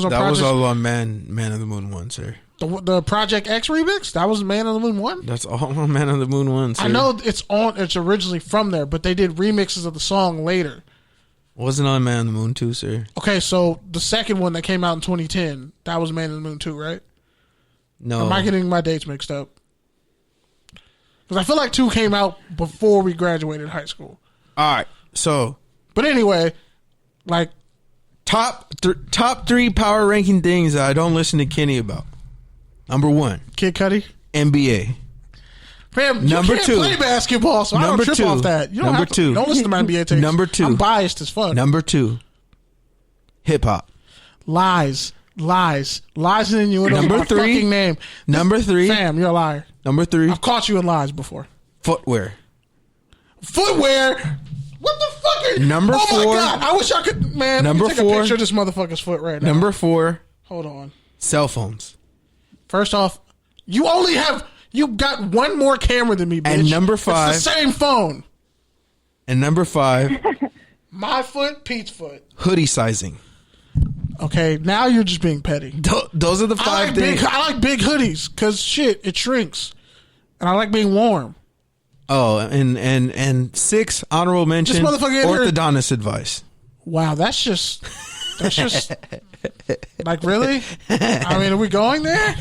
That was all on Man of the Moon 1, sir. The Project X remix? That was Man of the Moon 1? That's all on Man of the Moon 1, sir. I know it's originally from there, but they did remixes of the song later. Wasn't on Man of the Moon 2, sir. Okay, so the second one that came out in 2010, that was Man of the Moon 2, right? No. Am I getting my dates mixed up? Because I feel like 2 came out before we graduated high school. All right, so. But anyway, like. Top 3 power ranking things that I don't listen to Kenny about. Number 1. Kid Cudi. NBA. Fam, number you can't 2. play basketball, so I don't trip off that. You don't don't listen to my NBA tapes. Number 2. I'm biased as fuck. Number 2. Hip hop. Lies and innuendo. Number 3. Fucking name. Number 3. Fam, you're a liar. Number 3. I've caught you in lies before. Footwear. What the fuck? Number 4. Oh my god! I wish I could. Man, number let me take 4. a picture of this motherfucker's foot right now. Number 4. Hold on. Cell phones. First off, you got one more camera than me, bitch. And number 5. It's the same phone. And number 5. My foot, Pete's foot. Hoodie sizing. Okay, now you're just being petty. Those are the 5 things. I like big hoodies because shit, it shrinks, and I like being warm. Oh, and 6 honorable mention. Orthodontist advice. Wow, that's just like, really? I mean, are we going there?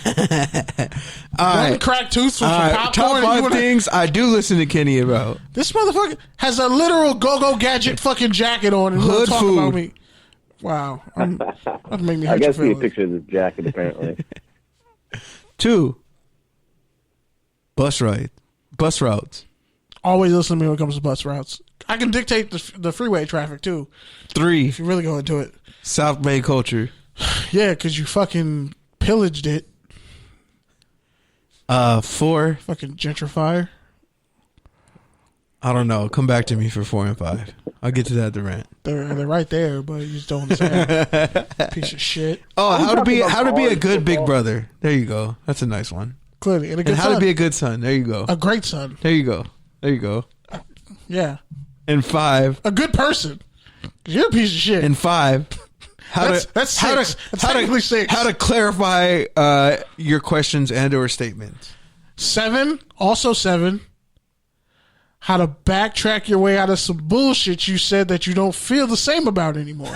All right. Cracked tooth from some popcorn. Top 5 things I do listen to Kenny about. This motherfucker has a literal go-go gadget fucking jacket on and hood talk food about me. Wow, that make me. I gotta see a picture of this jacket. Apparently. 2. Bus routes. Always listen to me when it comes to bus routes. I can dictate the freeway traffic too. 3. If you really go into it. South Bay culture. Yeah, because you fucking pillaged it. 4. Fucking gentrifier. I don't know. Come back to me for 4 and 5. I'll get to that at the rant. They're right there, but you just don't understand. Piece of shit. Oh, how to be a good big brother. There you go. That's a nice one. Clearly, and a good and how son. to be a good son. There you go. A great son. There you go. Yeah. And 5. A good person. You're a piece of shit. And 5. That's 6. That's technically 6. How to clarify your questions and or statements. 7. Also 7. How to backtrack your way out of some bullshit you said that you don't feel the same about anymore.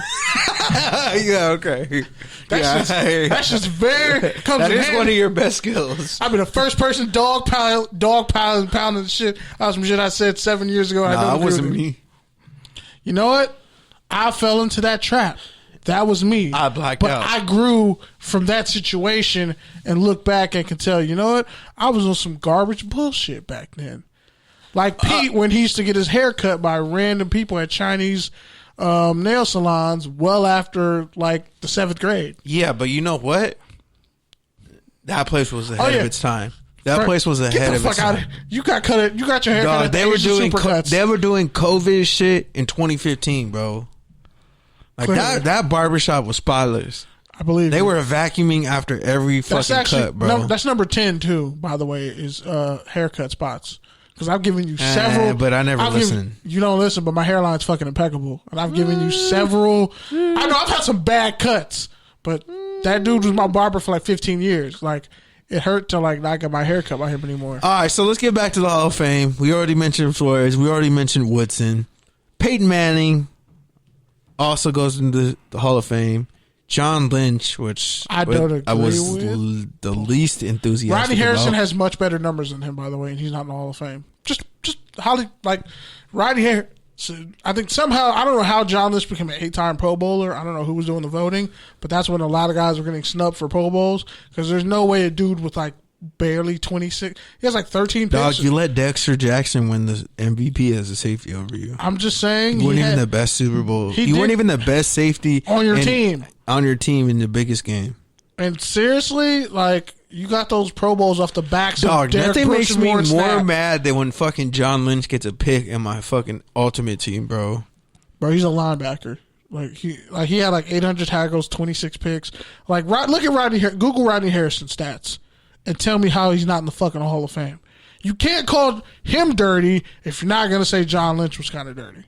Yeah, okay. That's just very. That is one of your best skills. I mean, the first person dog pounding shit. That was some shit I said 7 years ago. That wasn't me. You know what? I fell into that trap. That was me. I blacked but out. I grew from that situation and look back and can tell, you know what? I was on some garbage bullshit back then. Like Pete, when he used to get his hair cut by random people at Chinese nail salons well after, like, the 7th grade. Yeah, but you know what? That place was ahead of its time. That place was ahead of its time. You got your hair cut at they were doing COVID shit in 2015, bro. Like that barbershop was spotless. I believe they were vacuuming after every fucking cut, bro. No, that's number 10 too, by the way, is haircut spots. Because I've given you several. But I never listen. You don't listen, but my hairline's fucking impeccable. And I've given you several. I know I've had some bad cuts, but that dude was my barber for like 15 years. Like, it hurt to like not get my hair cut by him anymore. All right, so let's get back to the Hall of Fame. We already mentioned Flores. We already mentioned Woodson. Peyton Manning was into the Hall of Fame. John Lynch, which I don't agree I was with. the least enthusiastic Rodney Harrison about. has much better numbers than him, by the way, and he's not in the Hall of Fame. Just like Rodney Harrison. I think somehow, I don't know how John Lynch became an 8-time Pro Bowler. I don't know who was doing the voting, but that's when a lot of guys were getting snubbed for Pro Bowls, because there's no way a dude with like barely 26. He has like 13 picks. Dog, you let Dexter Jackson win the MVP as a safety over you. I'm just saying. You weren't even the best Super Bowl. You weren't even the best safety on your team. On your team in the biggest game. And seriously, like, you got those Pro Bowls off the backs of Derek Nothing Brooks makes me more Snap. mad than when fucking John Lynch gets a pick in my fucking ultimate team, bro. Bro, he's a linebacker. He had like 800 tackles, 26 picks. Like, look at Google Rodney Harrison stats and tell me how he's not in the fucking Hall of Fame. You can't call him dirty if you're not going to say John Lynch was kind of dirty.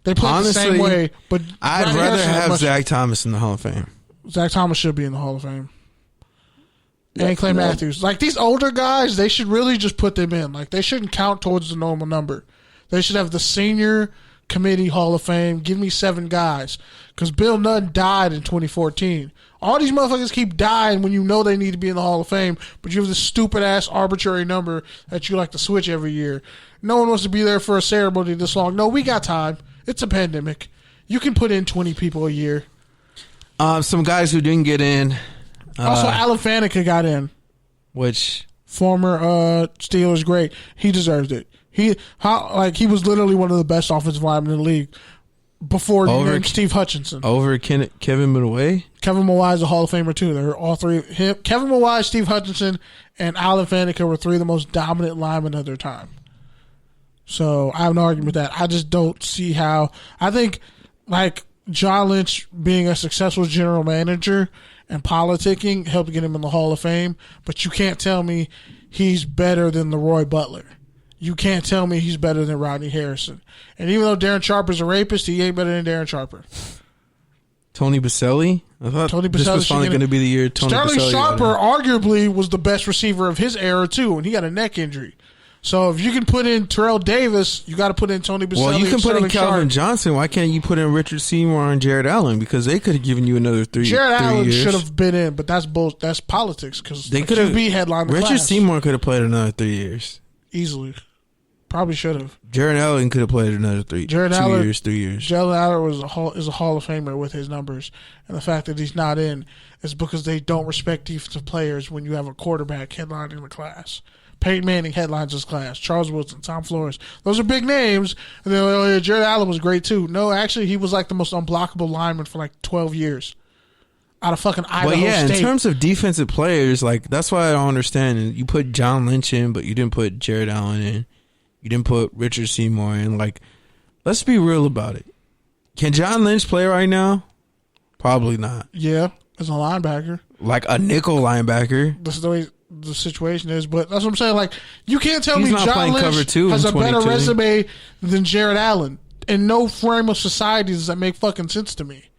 They play the same way, but I'd rather have Zach Thomas in the Hall of Fame. Zach Thomas should be in the Hall of Fame. And Clay Matthews. Like, these older guys, they should really just put them in. Like, they shouldn't count towards the normal number. They should have the senior committee Hall of Fame. Give me 7 guys. Because Bill Nunn died in 2014. All these motherfuckers keep dying when you know they need to be in the Hall of Fame, but you have this stupid-ass arbitrary number that you like to switch every year. No one wants to be there for a ceremony this long. No, we got time. It's a pandemic. You can put in 20 people a year. Some guys who didn't get in. Also, Alan Faneca got in. Which? Former Steelers great. He deserved it. He was literally one of the best offensive linemen in the league before Steve Hutchinson. Over Kevin Mulway? Kevin Mulway is a Hall of Famer too. They're all three. Kevin Mulway, Steve Hutchinson, and Alan Faneca were 3 of the most dominant linemen of their time. So I have no argument with that. I just don't see how. I think like John Lynch being a successful general manager and politicking helped get him in the Hall of Fame, but you can't tell me he's better than Leroy Butler. You can't tell me he's better than Rodney Harrison. And even though Darren Sharper's a rapist, he ain't better than Darren Sharper. Tony Baselli? I thought Tony this was finally going to be the year Tony Sterling Baselli. Sharper arguably was the best receiver of his era too, and he got a neck injury. So if you can put in Terrell Davis, you got to put in Tony Baselli. Well, you can put in Calvin Sharp. Johnson. Why can't you put in Richard Seymour and Jared Allen? Because they could have given you another 3 years. Jared Allen should have been in, but that's That's politics because they could have QB headline. Richard Seymour could have played another 3 years easily. Probably should have. Jared Allen could have played another 3 years. Jared Allen is a Hall of Famer with his numbers, and the fact that he's not in is because they don't respect defensive players when you have a quarterback headlining the class. Peyton Manning headlines his class. Charles Woodson, Tom Flores. Those are big names. And then Jared Allen was great too. No, actually, he was like the most unblockable lineman for like 12 years. Out of fucking Idaho State. In terms of defensive players, like that's why I don't understand. You put John Lynch in, but you didn't put Jared Allen in. You didn't put Richard Seymour in. Like, let's be real about it. Can John Lynch play right now? Probably not. Yeah, as a linebacker. Like a nickel linebacker. That's the way the situation is, but that's what I'm saying. Like, you can't tell me John Lynch has a 22. better resume than Jared Allen. In no frame of society does that make fucking sense to me.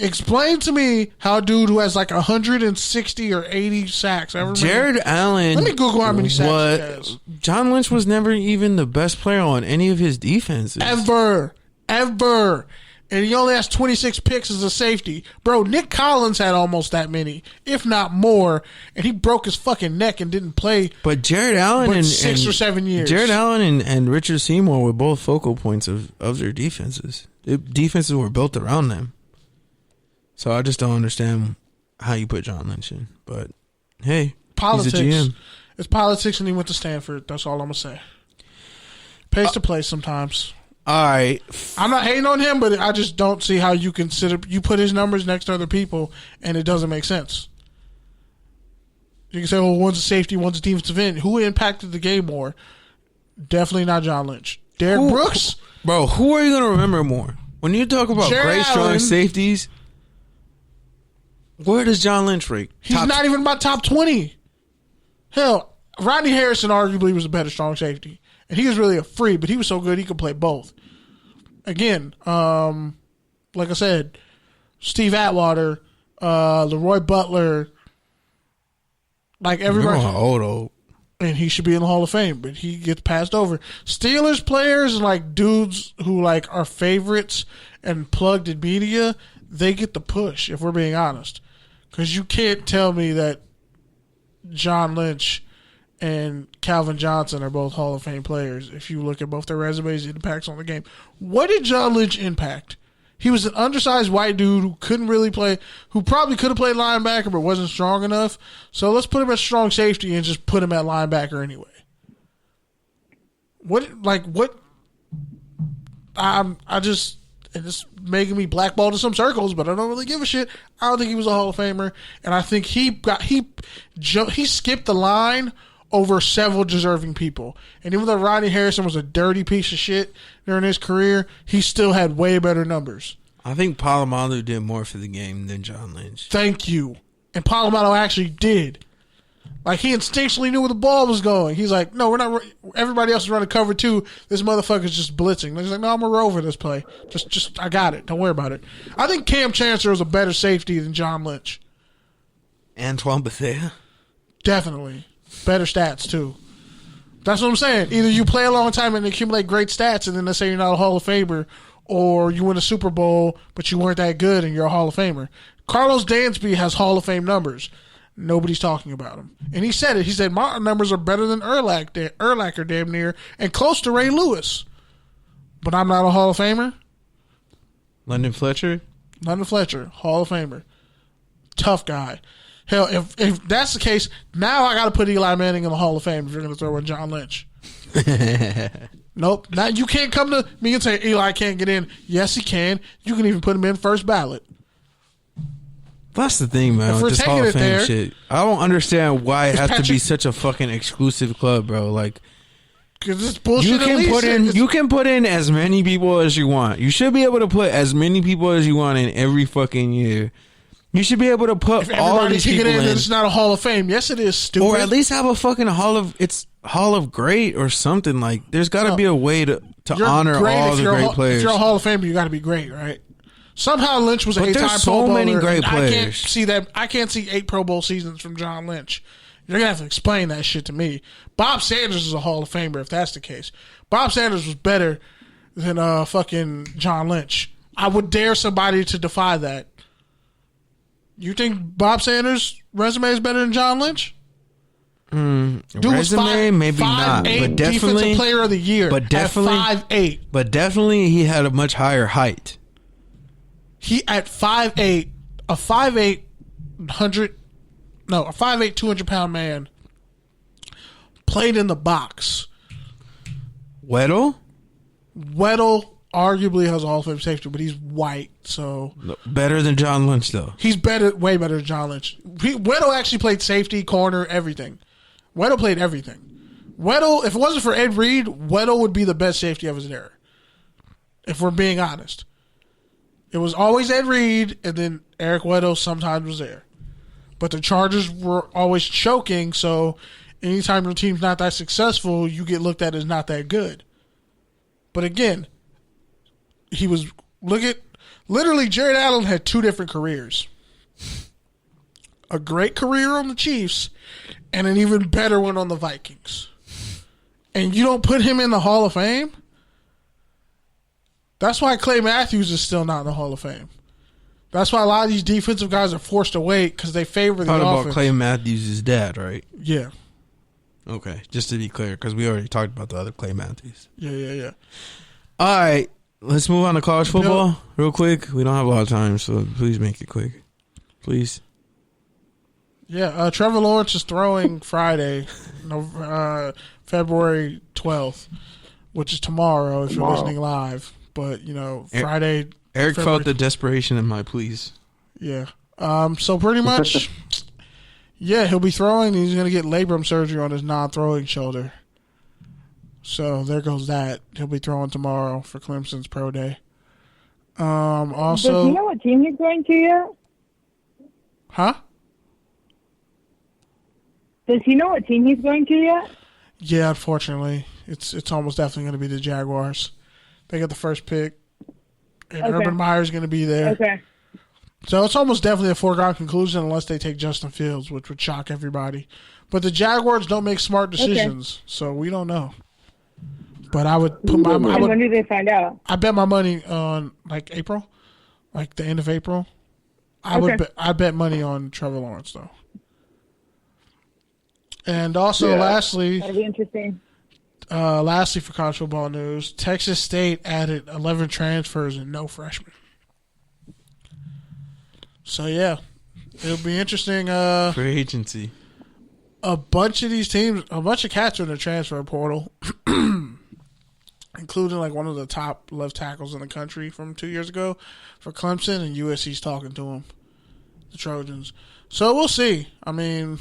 Explain to me how a dude who has like 160 or 80 sacks ever Jared Allen. Let me Google how many sacks he has. John Lynch was never even the best player on any of his defenses. Ever. And he only has 26 picks as a safety. Bro, Nick Collins had almost that many, if not more, and he broke his fucking neck and didn't play. But Jared Allen and 6 or 7 years. Jared Allen and Richard Seymour were both focal points of their defenses. The defenses were built around them. So I just don't understand how you put John Lynch in. But hey, politics. He's a GM. It's politics, and he went to Stanford. That's all I'm gonna say. Pays to play sometimes. All right, I'm not hating on him, but I just don't see how you put his numbers next to other people, and it doesn't make sense. You can say, well, one's a safety, one's a defensive end. Who impacted the game more? Definitely not John Lynch. Derek Brooks? Bro, who are you going to remember more? When you talk about Jared great, strong Allen, safeties, where does John Lynch rank? He's not even about top 20. Hell, Rodney Harrison arguably was a better strong safety. And he was really a free, but he was so good he could play both. Again, like I said, Steve Atwater, Leroy Butler, like everybody. Old. And he should be in the Hall of Fame, but he gets passed over. Steelers players, like dudes who like are favorites and plugged in media, they get the push, if we're being honest. Because you can't tell me that John Lynch and Calvin Johnson are both Hall of Fame players. If you look at both their resumes, impacts on the game. What did John Lynch impact? He was an undersized white dude who couldn't really play, who probably could have played linebacker but wasn't strong enough. So let's put him at strong safety and just put him at linebacker anyway. It's making me blackballed in some circles, but I don't really give a shit. I don't think he was a Hall of Famer, and I think he skipped the line over several deserving people. And even though Rodney Harrison was a dirty piece of shit during his career, he still had way better numbers. I think Palomalu did more for the game than John Lynch. Thank you. And Palomalu actually did. Like, he instinctually knew where the ball was going. He's like, no, we're not. Everybody else is running cover 2. This motherfucker's just blitzing. He's like, no, I'm going to roll over this play. Just, I got it. Don't worry about it. I think Cam Chancellor is a better safety than John Lynch. Antoine Bethea? Definitely. Better stats, too. That's what I'm saying. Either you play a long time and accumulate great stats, and then let's say you're not a Hall of Famer, or you win a Super Bowl, but you weren't that good and you're a Hall of Famer. Carlos Dansby has Hall of Fame numbers. Nobody's talking about him. And he said it. He said, my numbers are better than Urlacher damn near, and close to Ray Lewis. But I'm not a Hall of Famer. London Fletcher, Hall of Famer. Tough guy. Hell, if that's the case, now I got to put Eli Manning in the Hall of Fame if you're going to throw in John Lynch. Nope. Now you can't come to me and say Eli can't get in. Yes, he can. You can even put him in first ballot. That's the thing, man. With this Hall of Fame shit, I don't understand why it has to be such a fucking exclusive club, bro. Like, because it's bullshit. You can put in as many people as you want. You should be able to put as many people as you want in every fucking year. You should be able to put all of these people in. It's not a Hall of Fame. Yes, it is, stupid. Or at least have a fucking Hall of Great or something. Like, there's got to be a way to honor all the great players. If you're a Hall of Famer, you got to be great, right? Somehow Lynch was an 8-time Pro Bowler. So many great players. I can't see that. I can't see 8 Pro Bowl seasons from John Lynch. You're gonna have to explain that shit to me. Bob Sanders is a Hall of Famer if that's the case. Bob Sanders was better than fucking John Lynch. I would dare somebody to defy that. You think Bob Sanders' resume is better than John Lynch? Resume, maybe not, but definitely Defensive Player of the Year. But definitely at 5'8". But definitely, he had a much higher height. He at 5'8", a 5'8", 200-pound man played in the box. Weddle arguably has a Hall of Fame safety, but he's white, so better than John Lynch though. He's way better than John Lynch. Weddle actually played safety, corner, everything. Weddle played everything. Weddle, if it wasn't for Ed Reed, Weddle would be the best safety of his era. If we're being honest. It was always Ed Reed, and then Eric Weddle sometimes was there. But the Chargers were always choking, so anytime your team's not that successful, you get looked at as not that good. But again, literally Jared Allen had 2 different careers. A great career on the Chiefs, and an even better one on the Vikings. And you don't put him in the Hall of Fame? That's why Clay Matthews is still not in the Hall of Fame. That's why a lot of these defensive guys are forced to wait because they favor the offense. Talking about Clay Matthews' dad, right? Yeah. Okay, just to be clear, because we already talked about the other Clay Matthews. Yeah. All right, let's move on to college football real quick. We don't have a lot of time, so please make it quick. Please. Yeah, Trevor Lawrence is throwing Friday, February 12th, which is tomorrow if you're listening live. But, Friday. Eric felt the desperation in my pleas. Yeah. So pretty much, yeah, he'll be throwing. He's going to get labrum surgery on his non-throwing shoulder. So there goes that. He'll be throwing tomorrow for Clemson's pro day. Also, does he know what team he's going to yet? Huh? Does he know what team he's going to yet? Yeah, unfortunately, it's almost definitely going to be the Jaguars. They got the first pick, and Urban Meyer's going to be there. Okay. So it's almost definitely a foregone conclusion unless they take Justin Fields, which would shock everybody. But the Jaguars don't make smart decisions, so we don't know. But I would put my money. When do they find out? I bet my money on April, like the end of April. I bet money on Trevor Lawrence though. And also, lastly, that'll be interesting. Lastly, for college football news, Texas State added 11 transfers and no freshmen. So yeah, it'll be interesting. Free agency. A bunch of these teams, a bunch of cats are in the transfer portal, including one of the top left tackles in the country from 2 years ago for Clemson, and USC's talking to him, the Trojans. So we'll see. I mean,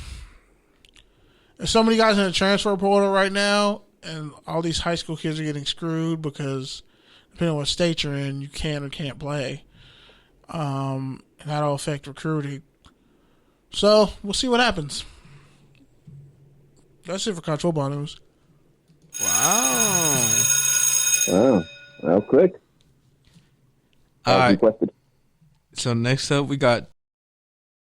there's so many guys in the transfer portal right now, and all these high school kids are getting screwed because depending on what state you're in, you can or can't play. And that'll affect recruiting. So we'll see what happens. That's it for college football news. Wow. Oh, well, quick. All As right. requested. So next up, we got